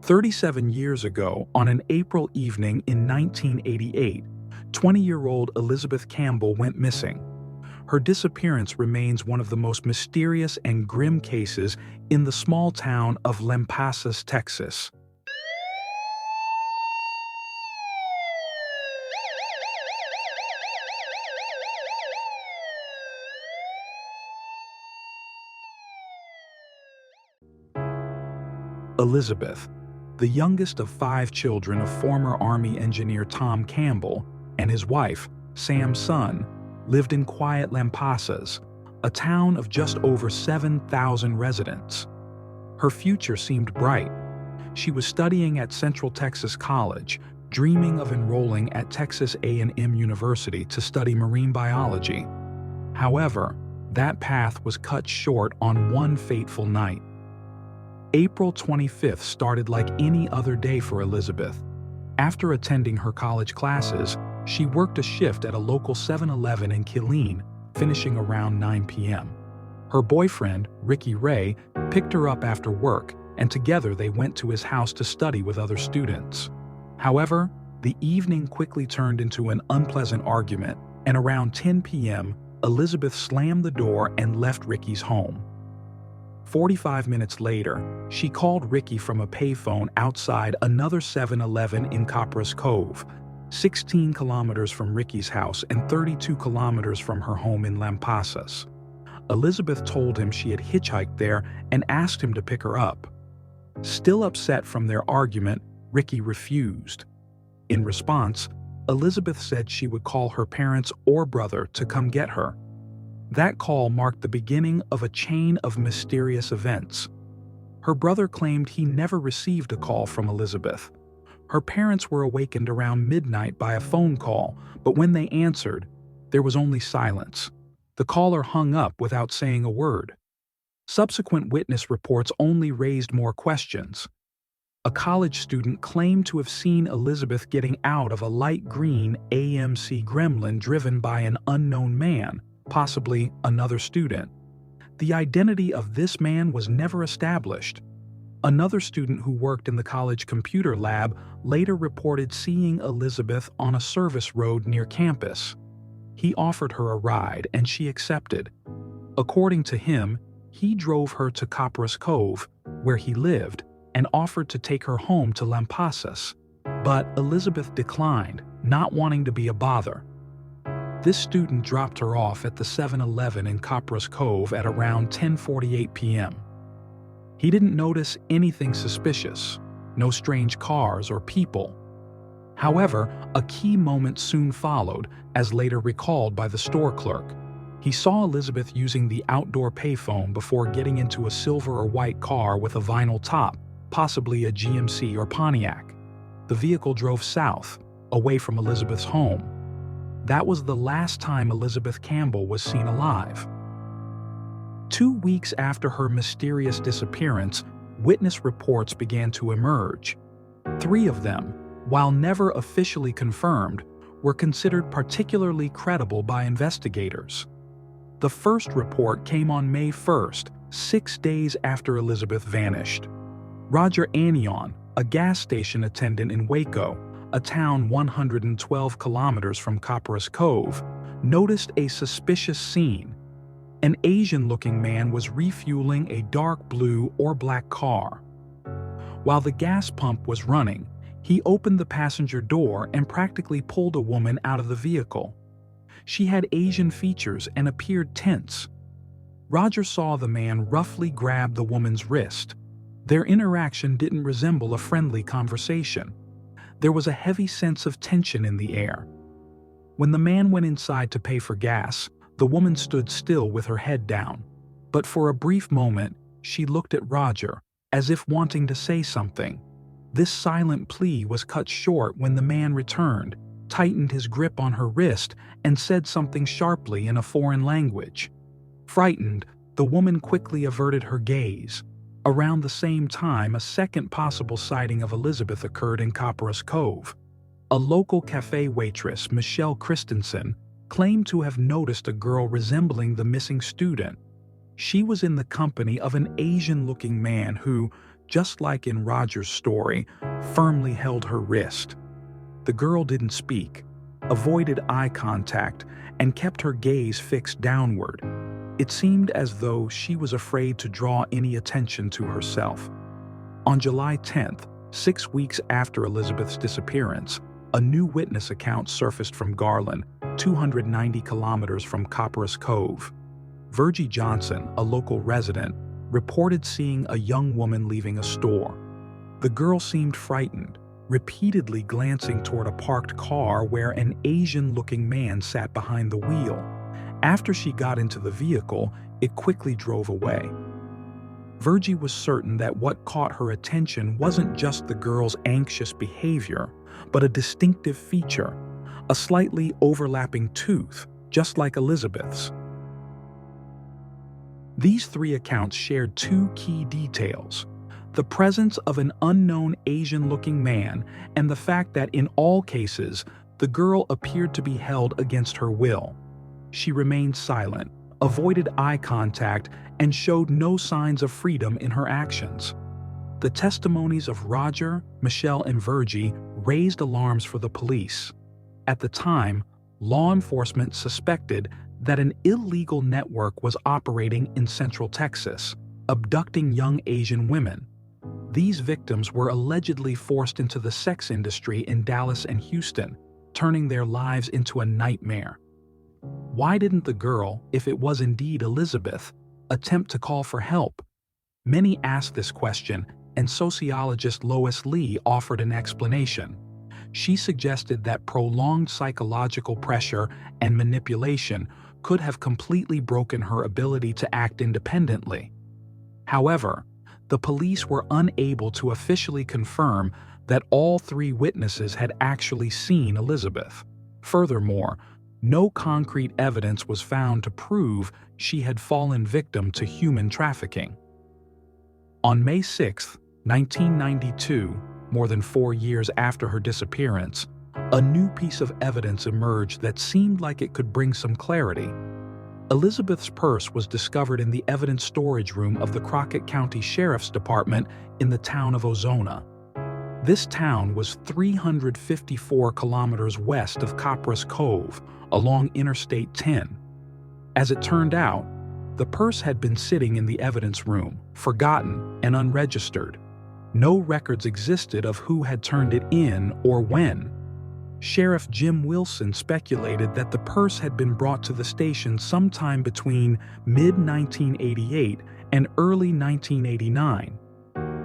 37 years ago, on an April evening in 1988, 20-year-old Elizabeth Campbell went missing. Her disappearance remains one of the most mysterious and grim cases in the small town of Lampasas, Texas. Elizabeth, the youngest of 5 children of former Army engineer Tom Campbell and his wife, Sam Sun, lived in quiet Lampasas, a town of just over 7,000 residents. Her future seemed bright. She was studying at Central Texas College, dreaming of enrolling at Texas A&M University to study marine biology. However, that path was cut short on one fateful night. April 25th started like any other day for Elizabeth. After attending her college classes, she worked a shift at a local 7-Eleven in Killeen, finishing around 9 p.m. Her boyfriend, Ricky Ray, picked her up after work, and together they went to his house to study with other students. However, the evening quickly turned into an unpleasant argument, and around 10 p.m., Elizabeth slammed the door and left Ricky's home. 45 minutes later, she called Ricky from a payphone outside another 7-Eleven in Copperas Cove, 16 kilometers from Ricky's house and 32 kilometers from her home in Lampasas. Elizabeth told him she had hitchhiked there and asked him to pick her up. Still upset from their argument, Ricky refused. In response, Elizabeth said she would call her parents or brother to come get her. That call marked the beginning of a chain of mysterious events. Her brother claimed he never received a call from Elizabeth. Her parents were awakened around midnight by a phone call, but when they answered, there was only silence. The caller hung up without saying a word. Subsequent witness reports only raised more questions. A college student claimed to have seen Elizabeth getting out of a light green AMC Gremlin driven by an unknown man, possibly another student. The identity of this man was never established. Another student who worked in the college computer lab later reported seeing Elizabeth on a service road near campus. He offered her a ride and she accepted. According to him, he drove her to Copperas Cove, where he lived, and offered to take her home to Lampasas. But Elizabeth declined, not wanting to be a bother. This student dropped her off at the 7-Eleven in Copperas Cove at around 10:48 p.m. He didn't notice anything suspicious, no strange cars or people. However, a key moment soon followed, as later recalled by the store clerk. He saw Elizabeth using the outdoor payphone before getting into a silver or white car with a vinyl top, possibly a GMC or Pontiac. The vehicle drove south, away from Elizabeth's home. That was the last time Elizabeth Campbell was seen alive. 2 weeks after her mysterious disappearance, witness reports began to emerge. 3 of them, while never officially confirmed, were considered particularly credible by investigators. The first report came on May 1st, 6 days after Elizabeth vanished. Roger Anion, a gas station attendant in Waco, a town 112 kilometers from Copperas Cove, noticed a suspicious scene. An Asian-looking man was refueling a dark blue or black car. While the gas pump was running, he opened the passenger door and practically pulled a woman out of the vehicle. She had Asian features and appeared tense. Roger saw the man roughly grab the woman's wrist. Their interaction didn't resemble a friendly conversation. There was a heavy sense of tension in the air. When the man went inside to pay for gas, the woman stood still with her head down. But for a brief moment, she looked at Roger, as if wanting to say something. This silent plea was cut short when the man returned, tightened his grip on her wrist, and said something sharply in a foreign language. Frightened, the woman quickly averted her gaze. Around the same time, a second possible sighting of Elizabeth occurred in Copperas Cove. A local cafe waitress, Michelle Christensen, claimed to have noticed a girl resembling the missing student. She was in the company of an Asian-looking man who, just like in Roger's story, firmly held her wrist. The girl didn't speak, avoided eye contact, and kept her gaze fixed downward. It seemed as though she was afraid to draw any attention to herself. On July 10th, 6 weeks after Elizabeth's disappearance, a new witness account surfaced from Garland, 290 kilometers from Copperas Cove. Virgie Johnson, a local resident, reported seeing a young woman leaving a store. The girl seemed frightened, repeatedly glancing toward a parked car where an Asian-looking man sat behind the wheel. After she got into the vehicle, it quickly drove away. Virgie was certain that what caught her attention wasn't just the girl's anxious behavior, but a distinctive feature, a slightly overlapping tooth, just like Elizabeth's. These three accounts shared two key details: the presence of an unknown Asian-looking man and the fact that in all cases, the girl appeared to be held against her will. She remained silent, avoided eye contact, and showed no signs of freedom in her actions. The testimonies of Roger, Michelle, and Virgie raised alarms for the police. At the time, law enforcement suspected that an illegal network was operating in Central Texas, abducting young Asian women. These victims were allegedly forced into the sex industry in Dallas and Houston, turning their lives into a nightmare. Why didn't the girl, if it was indeed Elizabeth, attempt to call for help? Many asked this question, and sociologist Lois Lee offered an explanation. She suggested that prolonged psychological pressure and manipulation could have completely broken her ability to act independently. However, the police were unable to officially confirm that all three witnesses had actually seen Elizabeth. Furthermore, no concrete evidence was found to prove she had fallen victim to human trafficking. On May 6, 1992, more than 4 years after her disappearance, a new piece of evidence emerged that seemed like it could bring some clarity. Elizabeth's purse was discovered in the evidence storage room of the Crockett County Sheriff's Department in the town of Ozona. This town was 354 kilometers west of Copperas Cove, along Interstate 10. As it turned out, the purse had been sitting in the evidence room, forgotten and unregistered. No records existed of who had turned it in or when. Sheriff Jim Wilson speculated that the purse had been brought to the station sometime between mid-1988 and early 1989.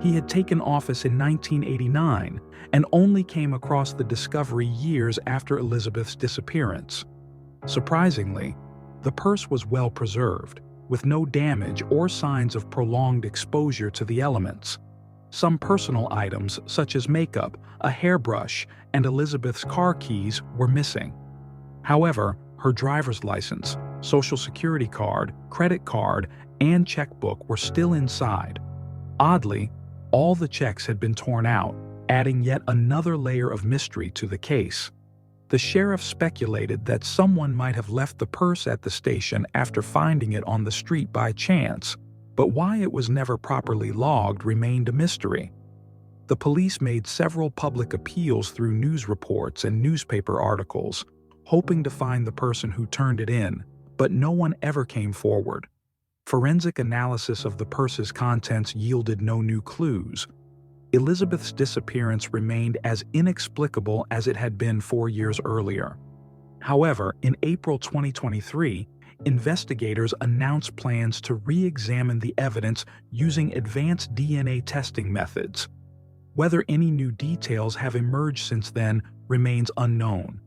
He had taken office in 1989 and only came across the discovery years after Elizabeth's disappearance. Surprisingly, the purse was well preserved, with no damage or signs of prolonged exposure to the elements. Some personal items, such as makeup, a hairbrush, and Elizabeth's car keys, were missing. However, her driver's license, social security card, credit card, and checkbook were still inside. Oddly, all the checks had been torn out, adding yet another layer of mystery to the case. The sheriff speculated that someone might have left the purse at the station after finding it on the street by chance, but why it was never properly logged remained a mystery. The police made several public appeals through news reports and newspaper articles, hoping to find the person who turned it in, but no one ever came forward. Forensic analysis of the purse's contents yielded no new clues. Elizabeth's disappearance remained as inexplicable as it had been 4 years earlier. However, in April 2023, investigators announced plans to re-examine the evidence using advanced DNA testing methods. Whether any new details have emerged since then remains unknown.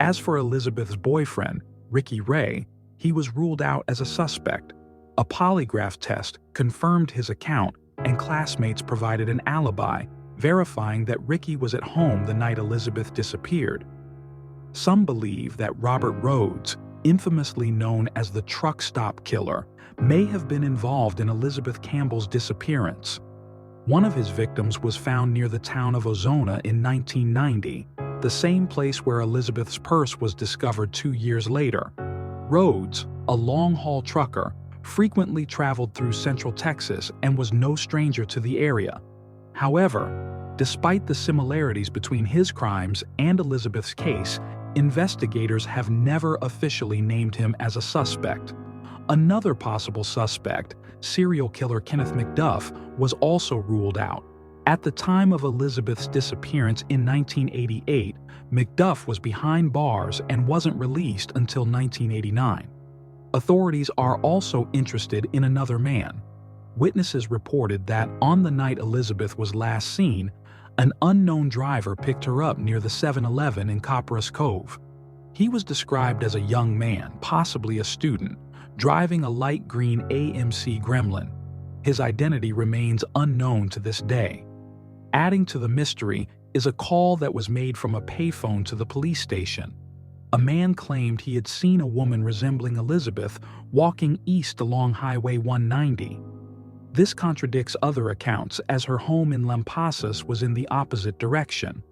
As for Elizabeth's boyfriend, Ricky Ray, he was ruled out as a suspect. A polygraph test confirmed his account, and classmates provided an alibi, verifying that Ricky was at home the night Elizabeth disappeared. Some believe that Robert Rhoades, infamously known as the truck stop killer, may have been involved in Elizabeth Campbell's disappearance. One of his victims was found near the town of Ozona in 1990, the same place where Elizabeth's purse was discovered 2 years later. Rhoades, a long-haul trucker, frequently traveled through central Texas and was no stranger to the area. However, despite the similarities between his crimes and Elizabeth's case, investigators have never officially named him as a suspect. Another possible suspect, serial killer Kenneth McDuff, was also ruled out. At the time of Elizabeth's disappearance in 1988, McDuff was behind bars and wasn't released until 1989. Authorities are also interested in another man. Witnesses reported that on the night Elizabeth was last seen, an unknown driver picked her up near the 7-Eleven in Copperas Cove. He was described as a young man, possibly a student, driving a light green AMC Gremlin. His identity remains unknown to this day. Adding to the mystery is a call that was made from a payphone to the police station. A man claimed he had seen a woman resembling Elizabeth walking east along Highway 190. This contradicts other accounts, as her home in Lampasas was in the opposite direction.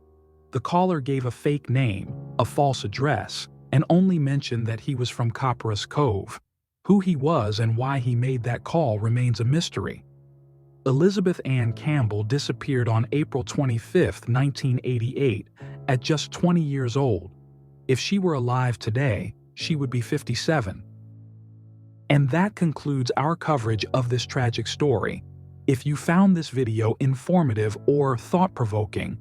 The caller gave a fake name, a false address, and only mentioned that he was from Copperas Cove. Who he was and why he made that call remains a mystery. Elizabeth Ann Campbell disappeared on April 25, 1988, at just 20 years old. If she were alive today, she would be 57. And that concludes our coverage of this tragic story. If you found this video informative or thought-provoking,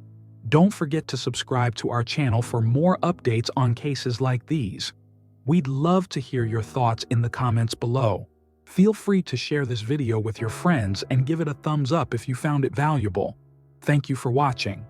don't forget to subscribe to our channel for more updates on cases like these. We'd love to hear your thoughts in the comments below. Feel free to share this video with your friends and give it a thumbs up if you found it valuable. Thank you for watching.